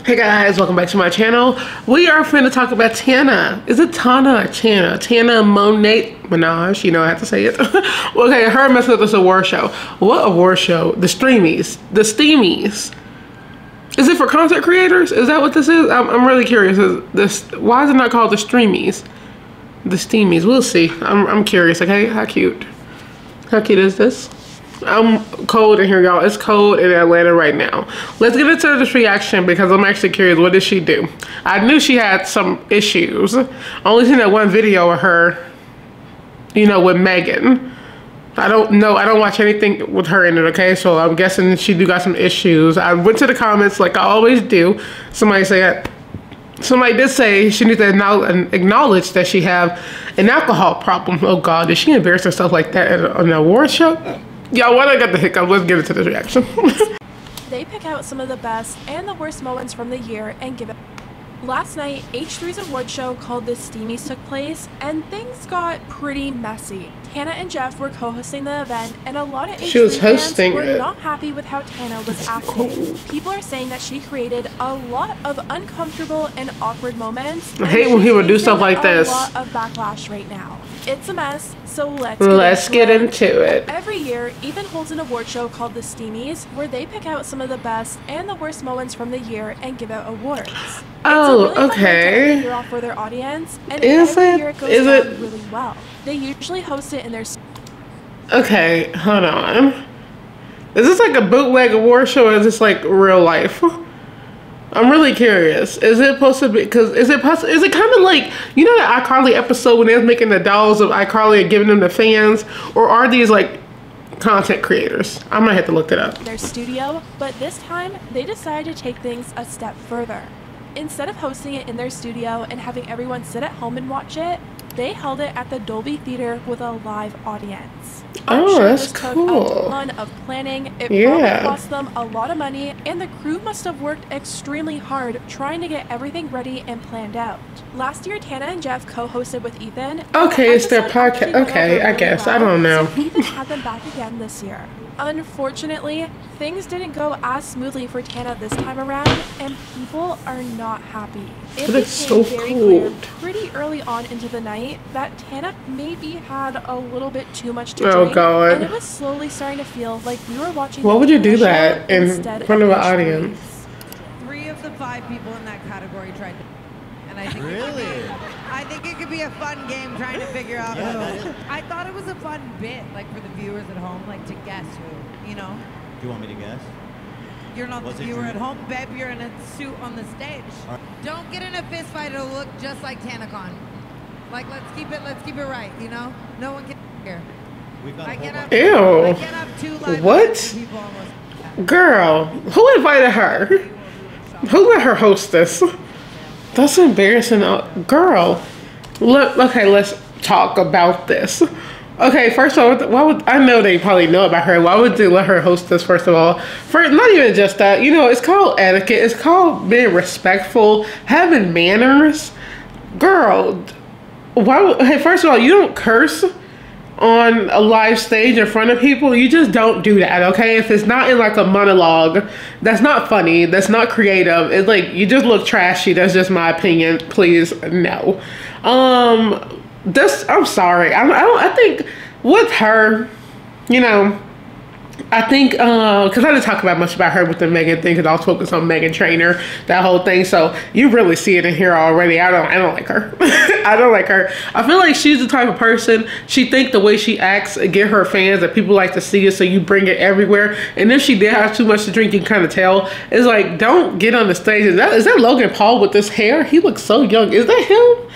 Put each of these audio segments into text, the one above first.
Hey guys, welcome back to my channel. We are finna talk about Tana. Is it Tana or Tana? Tana Mongeau, you know I have to say it. Okay, her messing with this award show. What award show? The Steamies. The Steamies. Is it for content creators? Is that what this is? I'm really curious. Why is it not called the Steamies? The Steamies. We'll see. I'm curious. Okay, how cute? How cute is this? I'm cold in here, y'all. It's cold in Atlanta right now. Let's get into this reaction because I'm actually curious. What did she do? I knew she had some issues. Only seen that one video of her, you know, with Megan. I don't know. I don't watch anything with her in it, okay? So I'm guessing she do got some issues. I went to the comments like I always do. Somebody did say she needs to acknowledge that she have an alcohol problem. Oh God, did she embarrass herself like that at an award show? Y'all, why I got the hiccup? Let's get into this reaction. They pick out some of the best and the worst moments from the year and give it. Last night, H3's award show called the Steamies took place, and things got pretty messy. Tana and Jeff were co-hosting the event, and a lot of H3 fans were not happy with how Tana was acting. People are saying that she created a lot of uncomfortable and awkward moments. I hate when people do stuff like this. A lot of backlash right now. It's a mess, so let's get into it. Every year, Ethan holds an award show called the Steamies, where they pick out some of the best and the worst moments from the year and give out awards. Oh, it's a really okay. Fun year off for their audience, and every year it goes down really well. They usually host it in their. Okay, hold on. Is this like a bootleg award show, or is this like real life? I'm really curious. Is it supposed to be, because is it kind of like, you know, the iCarly episode when they was making the dolls of iCarly and giving them to fans? Or are these like content creators? I might have to look it up. Their studio, but this time they decided to take things a step further. Instead of hosting it in their studio and having everyone sit at home and watch it, they held it at the Dolby Theater with a live audience. Oh, that's cool. Took a ton of planning. It probably cost them a lot of money, and the crew must have worked extremely hard trying to get everything ready and planned out. Last year, Tana and Jeff co-hosted with Ethan. Okay, it's their podcast. Okay, I guess. I don't know. So Ethan had them back again this year. Unfortunately, things didn't go as smoothly for Tana this time around, and people are not happy. It became so very clear pretty early on into the night that Tana maybe had a little bit too much to drink, God. and it was slowly starting to feel like we were watching. Why would you do that in front of an audience? 3 of the 5 people in that category tried to, and I think I think it could be a fun game trying to figure out who. I thought it was a fun bit, like for the viewers at home, like to guess who, you know. Do you want me to guess? You're not the viewer at home, babe. You're in a suit on the stage. Right. Don't get in a fist fight. It'll look just like TanaCon. Like let's keep it right. You know, no one can hear. I can't have 2 live what? People almost. Girl, who invited her? Who let her host this? That's embarrassing. Girl, look. Okay, let's talk about this. Okay, first of all, why would I know they probably know about her? Why would they let her host this? First of all, not even just that. You know, it's called etiquette. It's called being respectful, having manners. Girl, why? Hey, first of all, you don't curse on a live stage in front of people. You just don't do that, okay? If it's not in like a monologue, that's not funny, that's not creative. It's like you just look trashy. That's just my opinion. Please, no. I'm sorry. I think with her, you know, I think because I didn't talk about much about her with the Megan thing because I was focused on Megan Trainor, that whole thing. So you really see it in here already. I don't like her. I don't like her. I feel like she's the type of person, she think the way she acts get her fans that people like to see it, so you bring it everywhere. And if she did have too much to drink, you can kind of tell. It's like, don't get on the stage. Is that Logan Paul with this hair? He looks so young. Is that him?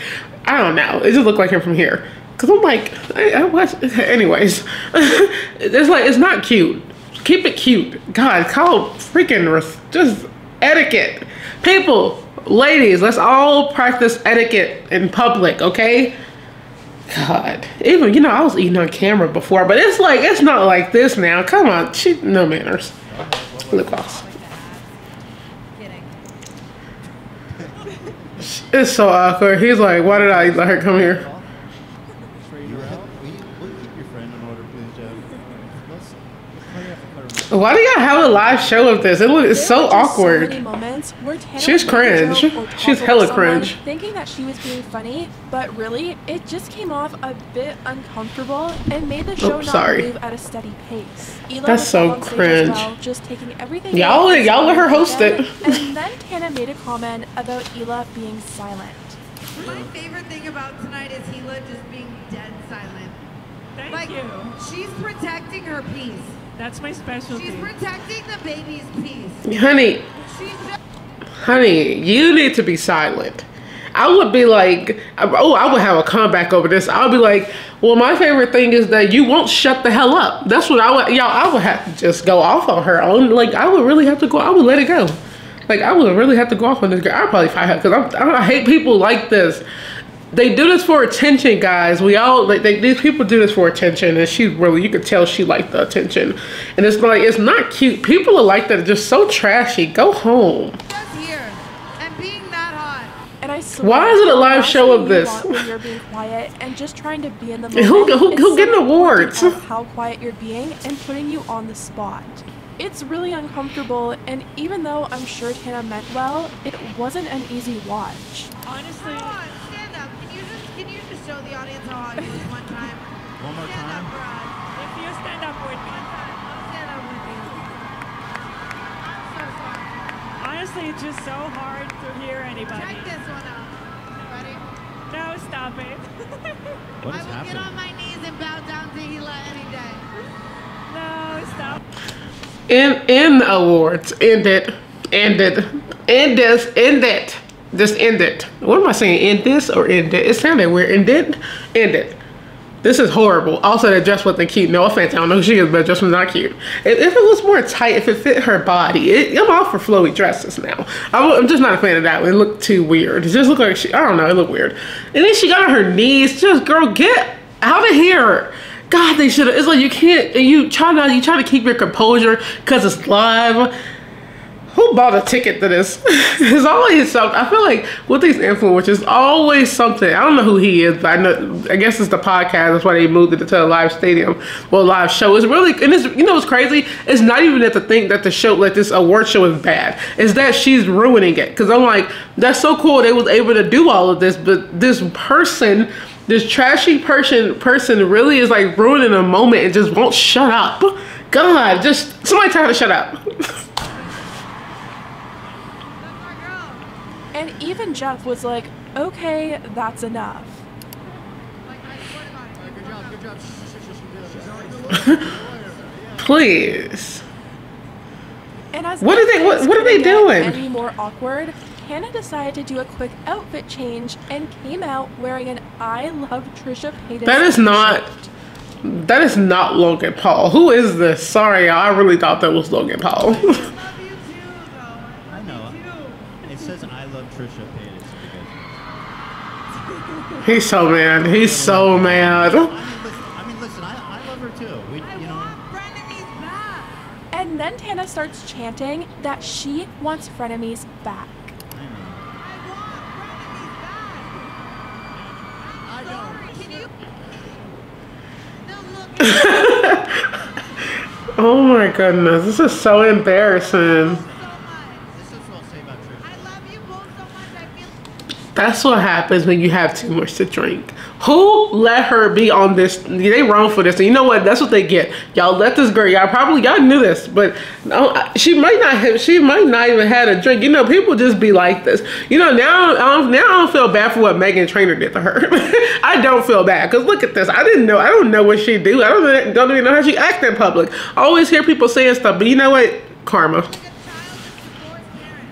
I don't know. It just looked like him from here. Cause I'm like, I watch. Anyways, it's like, it's not cute. Keep it cute. God, call freaking just etiquette. People, ladies, let's all practice etiquette in public, okay? God, even, you know, I was eating on camera before, but it's like, it's not like this now. Come on, no manners. Lip gloss. It's so awkward. He's like, why did I let her come here? We'll keep your friend in order, please. Why do y'all have a live show of this? It's so awkward. So many moments where Tana She's would make a cringe. joke or talk She's over hella someone, cringe. thinking that she was being funny, but really, it just came off a bit uncomfortable and made the show not move at a steady pace. Ela That's was so on stage as cringe. well, just taking everything. Y'all let her host it. And then Tana made a comment about Ela being silent. My favorite thing about tonight is Hila just being dead silent. Thank you. She's protecting her peace. That's my specialty. She's protecting the baby's peace. Honey, She's just honey, you need to be silent. I would be like, oh, I would have a comeback over this. I would be like, well, my favorite thing is that you won't shut the hell up. That's what I would, y'all, I would have to just go off on her own. Like, I would really have to go, I would let it go. Like, I would really have to go off on this girl. I'd probably fight her because I hate people like this. They do this for attention, guys. We all, like, these people do this for attention, and she really, you could tell she liked the attention. And it's like, it's not cute. People are like that, are just so trashy. Go home. here and being that hot. And I swear, Why is it a live last show thing of you this? want when you're being quiet and just trying to be in the And moment. who getting awards? Of how quiet you're being and putting you on the spot. It's really uncomfortable, and even though I'm sure Tana meant well, it wasn't an easy watch. Honestly, Come on, stand up. Can you just show the audience how hot you was one time? One more Stand up time. for us. if you stand up with me, Stand up with you. I'm so sorry. honestly, it's just so hard to hear anybody. Check this one out. Ready? No, stop it. What I is will get on happening? my knees and bow down to Hila any day. No, stop. In the awards. End it. End it. End this. End it. Just end it. What am I saying? End this or end it? It sounded weird. End it. End it. This is horrible. Also, that dress wasn't cute. No offense. I don't know who she is, but the dress was not cute. If it was more tight, if it fit her body, I'm all for flowy dresses now. I'm just not a fan of that one. It looked too weird. It just looked like I don't know. It looked weird. And then she got on her knees. Just, girl, get out of here. God, they should have. It's like you can't. You try to keep your composure because it's live. Who bought a ticket to this? It's always something. I feel like with these influencers, always something. I don't know who he is, but I guess it's the podcast. That's why they moved it to a live stadium, well, live show. It's really, and it's, you know what's crazy? It's not even that to think that the show, like this award show, is bad. It's that she's ruining it. Because I'm like, that's so cool they was able to do all of this, but this person. This trashy person really is like ruining a moment and just won't shut up. God, just somebody tell her to shut up. And even Jeff was like, okay, that's enough. Please. And as What are they doing? Any more awkward? Hannah decided to do a quick outfit change and came out wearing an I Love Trisha Paytas That is not. shirt. That is not Logan Paul. Who is this? Sorry, I really thought that was Logan Paul. I love you too, though. I know. It says I love Trisha Paytas because He's so mad. He's so mad. I mean, listen. I love her too. You know. Frenemies back. And then Tana starts chanting that she wants frenemies back. I don't. Can you? No, look. Oh my goodness, this is so embarrassing. So much. This is what I'll say about Trisha. I love you both so much. I feel. That's what happens when you have too much to drink. Who let her be on this? They wrong for this. And you know what? That's what they get. Y'all let this girl. Y'all knew this, but no, she might not have. She might not even had a drink. You know, people just be like this. You know, now I don't feel bad for what Meghan Trainor did to her. I don't feel bad because look at this. I don't know what she do. I don't even know how she act in public. I always hear people saying stuff, but you know what? Karma. A child is divorced parent.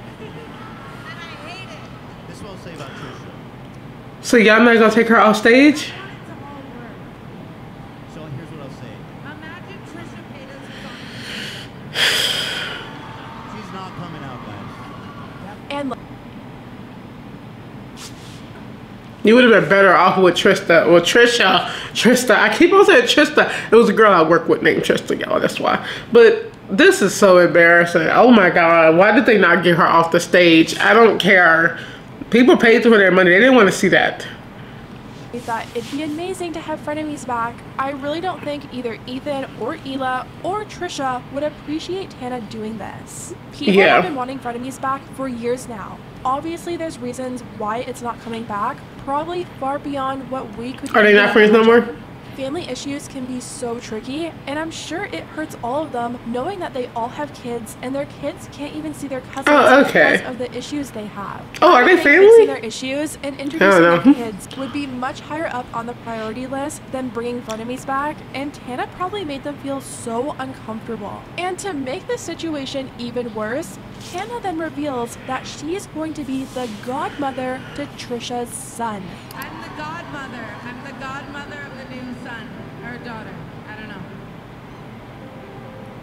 And I hate it. This is what I'll say about Trisha. So y'all not gonna take her off stage? It's all work. So here's what I'll say. Imagine Trisha Paytas is on. She's not coming out, guys. And You would have been better off with Trista or Trisha. Trista. I keep on saying Trista. It was a girl I work with named Trista, y'all. That's why. But this is so embarrassing. Oh my God. Why did they not get her off the stage? I don't care. People paid for their money. They didn't want to see that. that it'd be amazing to have frenemies back, I really don't think either Ethan or Hila or Trisha would appreciate Tana doing this. People have been wanting frenemies back for years now. Obviously, there's reasons why it's not coming back, probably far beyond what we could. Are they not friends no more? Family issues can be so tricky, and I'm sure it hurts all of them knowing that they all have kids and their kids can't even see their cousins because of the issues they have. Oh, are they family? Fixing their issues and introducing their kids would be much higher up on the priority list than bringing frenemies back, and Tana probably made them feel so uncomfortable. And to make the situation even worse, Tana then reveals that she is going to be the godmother to Trisha's son. I'm the godmother. I'm the godmother of the new son or daughter. I don't know.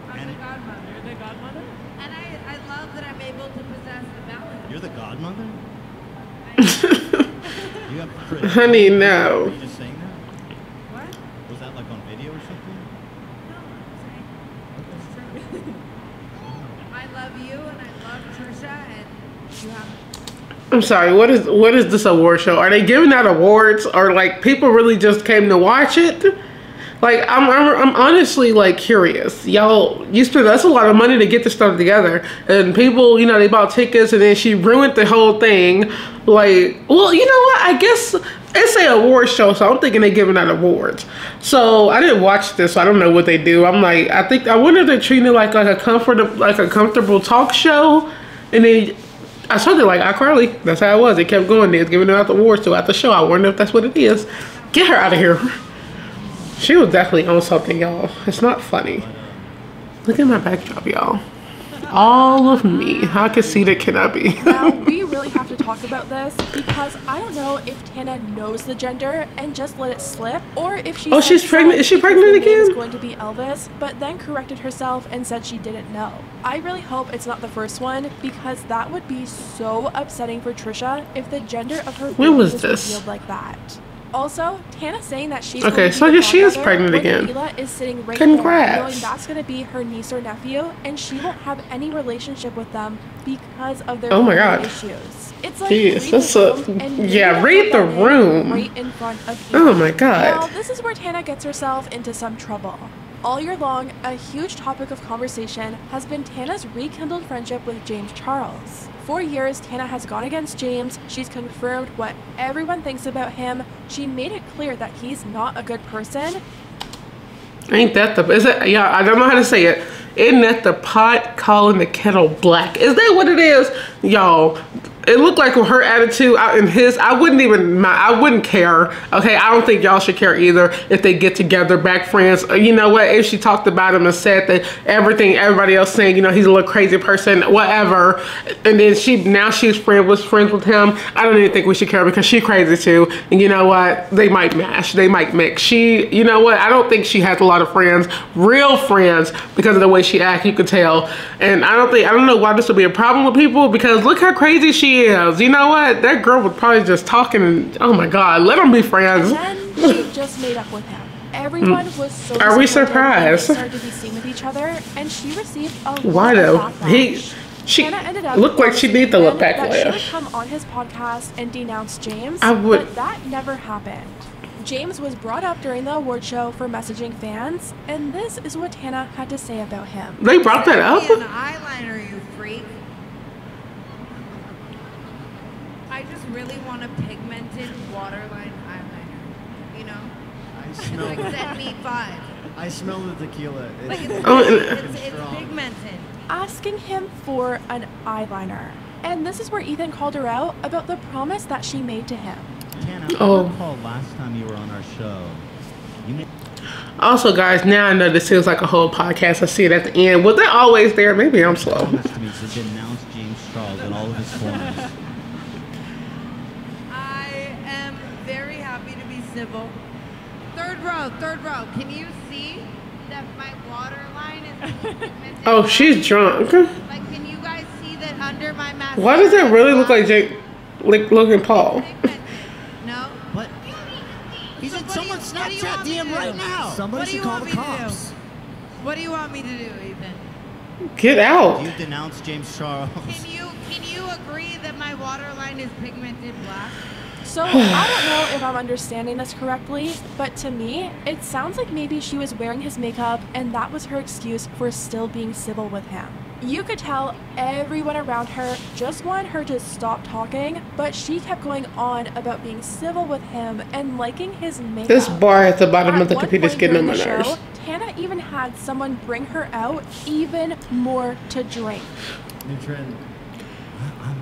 I'm the godmother. You're the godmother? And I love that I'm able to possess the ballot. You're the godmother? You have Honey, no. Were you just saying that? What? Was that like on video or something? No, I'm saying it's true. I love you and I love Trisha and you have. I'm sorry, what is this award show? Are they giving out awards, or like people really just came to watch it? Like I'm honestly like curious. Y'all, that's a lot of money to get this stuff together, and people, you know, they bought tickets, and then she ruined the whole thing. Like, well, you know what? I guess it's an award show, so I'm thinking they're giving out awards. So I didn't watch this, so I don't know what they do. I'm like, I wonder if they're treating it like a comfortable talk show, and then. I saw it like iCarly. That's how it was. It kept going. They was giving out the awards throughout the show. I wonder if that's what it is. Get her out of here. She was definitely on something, y'all. It's not funny. Look at my backdrop, y'all. All of me. How conceited can I be? Now, we really have to talk about this because I don't know if Tana knows the gender and just let it slip, or if she she's pregnant. Is she pregnant again? It's going to be Elvis, but then corrected herself and said she didn't know. I really hope it's not the first one because that would be so upsetting for Trisha if the gender of her baby was revealed like that. Also, Tana saying that she's so yeah, she is pregnant again. Hila is sitting right Congrats. there, knowing that's going to be her niece or nephew, and she won't have any relationship with them because of their issues. It's like read the room right in front of Hila. Oh my god. Now, this is where Tana gets herself into some trouble. All year long, a huge topic of conversation has been Tana's rekindled friendship with James Charles. For years, Tana has gone against James. She's confirmed what everyone thinks about him. She made it clear that he's not a good person. Ain't that is it? Yeah, I don't know how to say it. Isn't that the pot calling the kettle black? Is that what it is? Y'all, it looked like with her attitude and his, I wouldn't care. Okay, I don't think y'all should care either if they get together, back friends. You know what? If she talked about him and said that everybody else saying, you know, he's a little crazy person, whatever. And then she's friends with him. I don't even think we should care because she's crazy too. And you know what? They might mash. They might mix. You know what? I don't think she has a lot of friends, real friends, because of the way she acts. You could tell. And I don't know why this would be a problem with people because look how crazy she is. You know what? That girl was probably just talking and oh my god, let them be friends. And then she just made up with him. Everyone was so Are we surprised? They started to be seen with each other, and she received a why though? She ended up looked like she needed the look backlash. She would come on his podcast and denounce James, but that never happened. James was brought up during the award show for messaging fans, and this is what Tana had to say about him. They brought that up? An eyeliner, you freak. I just really want a pigmented waterline eyeliner. You know? I smell like send me 5. I smell the tequila. It's pigmented. Asking him for an eyeliner. And this is where Ethan called her out about the promise that she made to him. Tana, I recall last time you were on our show. Also, guys, now I know this feels like a whole podcast. I see it at the end. Was that always there? Maybe I'm slow. To denounce James Charles in all of his forms. I am very happy to be civil. Third row. Can you see that my waterline is pigmented? Oh, she's drunk. Like, can you guys see that under my mask? Why does that really look like Logan Paul? No. What? He's in someone's Snapchat DM right now. Somebody should call the cops. What do you want me to do, Ethan? Get out. You denounce James Charles. Can you agree that my waterline is pigmented black? So I don't know if I'm understanding this correctly, but to me, it sounds like maybe she was wearing his makeup and that was her excuse for still being civil with him. You could tell everyone around her just wanted her to stop talking, but she kept going on about being civil with him and liking his makeup. This bar at the bottom of the computer is getting on my show, nerves. Tana even had someone bring her out even more to drink. Nutrin,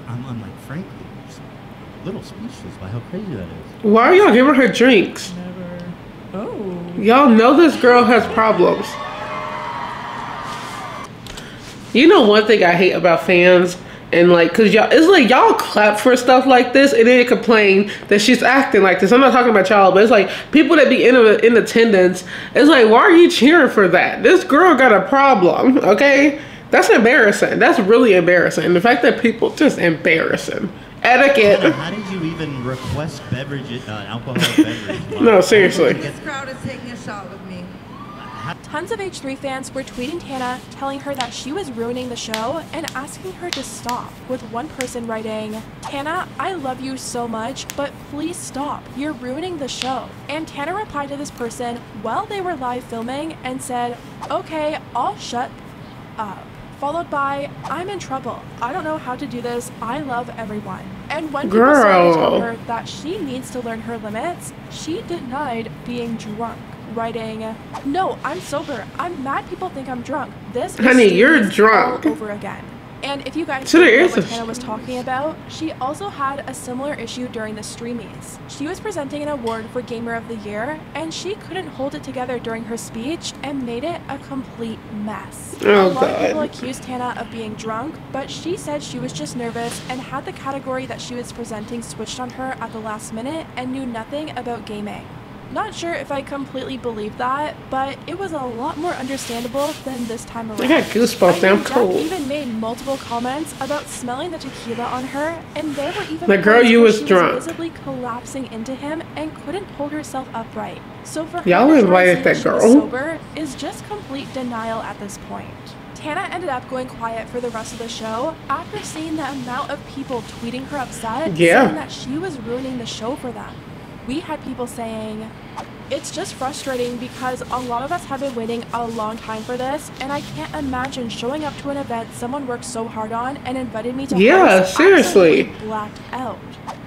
I'm like, frankly, just a little speechless by how crazy that is. Why are y'all giving her drinks? Never. Oh. Y'all know this girl has problems. You know one thing I hate about fans, and like, cause y'all, it's like y'all clap for stuff like this and then complain that she's acting like this. I'm not talking about y'all, but it's like people that be in attendance. It's like, why are you cheering for that? This girl got a problem, okay? That's embarrassing. That's really embarrassing. The fact that people just embarrassing. Etiquette. Tana, how did you even request alcoholic beverage? No, seriously. This crowd is taking a shot with me. Tons of H3 fans were tweeting Tana, telling her that she was ruining the show and asking her to stop, with one person writing, "Tana, I love you so much, but please stop. You're ruining the show." And Tana replied to this person while they were live filming and said, "Okay, I'll shut up." Followed by, "I'm in trouble. I don't know how to do this. I love everyone." And when people started to tell her that she needs to learn her limits, she denied being drunk, writing, "No, I'm sober. I'm mad people think I'm drunk. This is Honey, you're Steamies drunk." all over again. And if you guys So there don't know is what a- Tana was talking about, she also had a similar issue during the Steamies. She was presenting an award for Gamer of the Year, and she couldn't hold it together during her speech and made it a complete mess. Oh, a lot of God. people accused Tana of being drunk, but she said she was just nervous and had the category that she was presenting switched on her at the last minute and knew nothing about gaming. Not sure if I completely believe that, but it was a lot more understandable than this time around. I got goosebumps. I I'm mean, Jack cold. even made multiple comments about smelling the tequila on her, and there were even The girl, points you where was she drunk. was visibly collapsing into him and couldn't hold herself upright. So for her Y'all to try invited and that say she was girl. sober is just complete denial at this point. Tana ended up going quiet for the rest of the show after seeing the amount of people tweeting her upset, Yeah. saying that she was ruining the show for them. We had people saying, "It's just frustrating because a lot of us have been waiting a long time for this, and I can't imagine showing up to an event someone worked so hard on and invited me to Yeah, host, seriously. absolutely blacked out.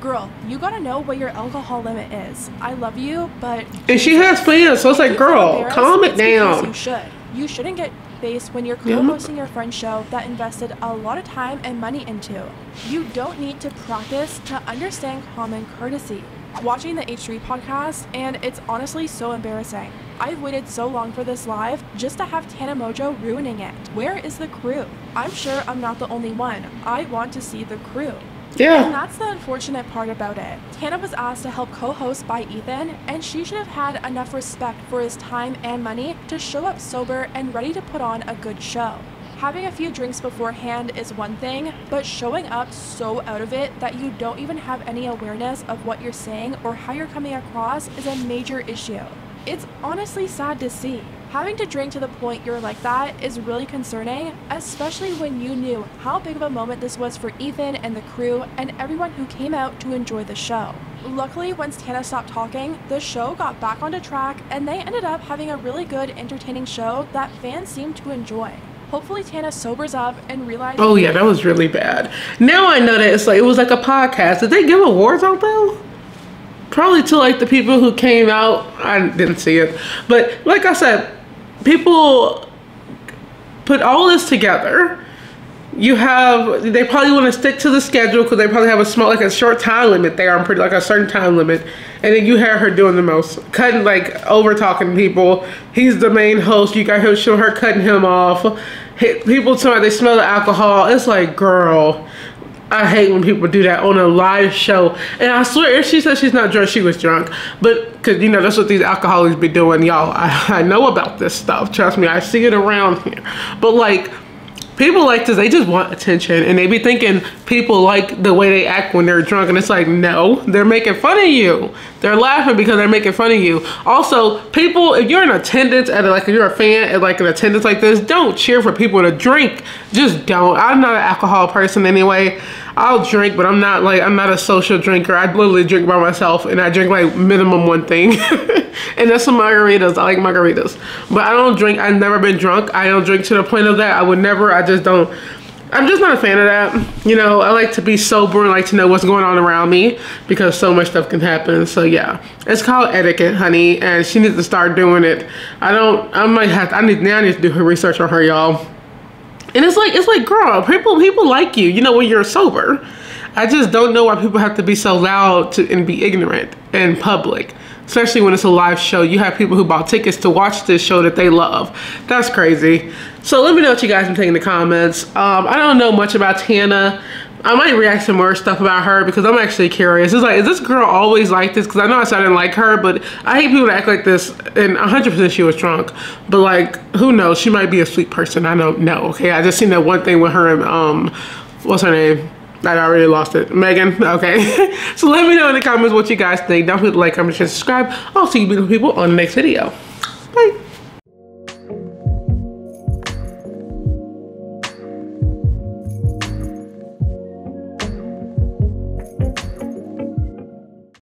Girl, you gotta know what your alcohol limit is. I love you, but..." And she has fans, so it's like, If you feel girl, embarrassed, calm it it's because down. You should. You shouldn't get faced when you're Yeah. co-hosting your friend's show that invested a lot of time and money into. You don't need to practice to understand common courtesy. Watching the H3 podcast, and it's honestly so embarrassing. I've waited so long for this live just to have Tana Mongeau ruining it. Where is the crew? I'm sure I'm not the only one. I want to see the crew. And Yeah. that's the unfortunate part about it. Tana was asked to help co-host by Ethan, and she should have had enough respect for his time and money to show up sober and ready to put on a good show. Having a few drinks beforehand is one thing, but showing up so out of it that you don't even have any awareness of what you're saying or how you're coming across is a major issue. It's honestly sad to see. Having to drink to the point you're like that is really concerning, especially when you knew how big of a moment this was for Ethan and the crew and everyone who came out to enjoy the show. Luckily, once Tana stopped talking, the show got back onto track and they ended up having a really good, entertaining show that fans seemed to enjoy. Hopefully Tana sobers up and realizes... Oh yeah, that was really bad. Now I know that it was like a podcast. Did they give awards out though? Probably to like the people who came out. I didn't see it. But like I said, people put all this together. They probably want to stick to the schedule because they probably have a short time limit there. I'm pretty like a certain time limit. And then you have her doing the most, cutting, like over talking people. He's the main host. You got her, show her cutting him off. People tell me they smell the alcohol. It's like, girl, I hate when people do that on a live show. And I swear, if she said she's not drunk, she was drunk. But, because, that's what these alcoholics be doing, y'all. I know about this stuff. Trust me, I see it around here. But, like, people like this, they just want attention. And they be thinking people like the way they act when they're drunk. And it's like, no, they're making fun of you. They're laughing because they're making fun of you. Also, people, if you're in attendance at like, if you're a fan at like an attendance like this, don't cheer for people to drink. Just don't. I'm not an alcohol person anyway. I'll drink, but I'm not a social drinker. I literally drink by myself, and I drink like minimum one thing. And that's some margaritas. I like margaritas. But I don't drink. I've never been drunk. I don't drink to the point of that. I would never. I just don't. I'm just not a fan of that. You know, I like to be sober and like to know what's going on around me because so much stuff can happen. So yeah, it's called etiquette, honey, and she needs to start doing it. I need to do her research on her, y'all. And it's like, girl, people like you know, when you're sober. I just don't know why people have to be so loud and be ignorant in public. Especially when it's a live show. You have people who bought tickets to watch this show that they love. That's crazy. So let me know what you guys can take in the comments. I don't know much about Tana. I might react to more stuff about her because I'm actually curious. It's like, is this girl always like this? Because I know I said I didn't like her, but I hate people that act like this. And 100% she was drunk. But like, who knows? She might be a sweet person. I don't know. Okay, I just seen that one thing with her and what's her name? I already lost it. Megan. Okay. So let me know in the comments what you guys think. Don't forget to like, comment, share, subscribe. I'll see you beautiful people on the next video. Bye.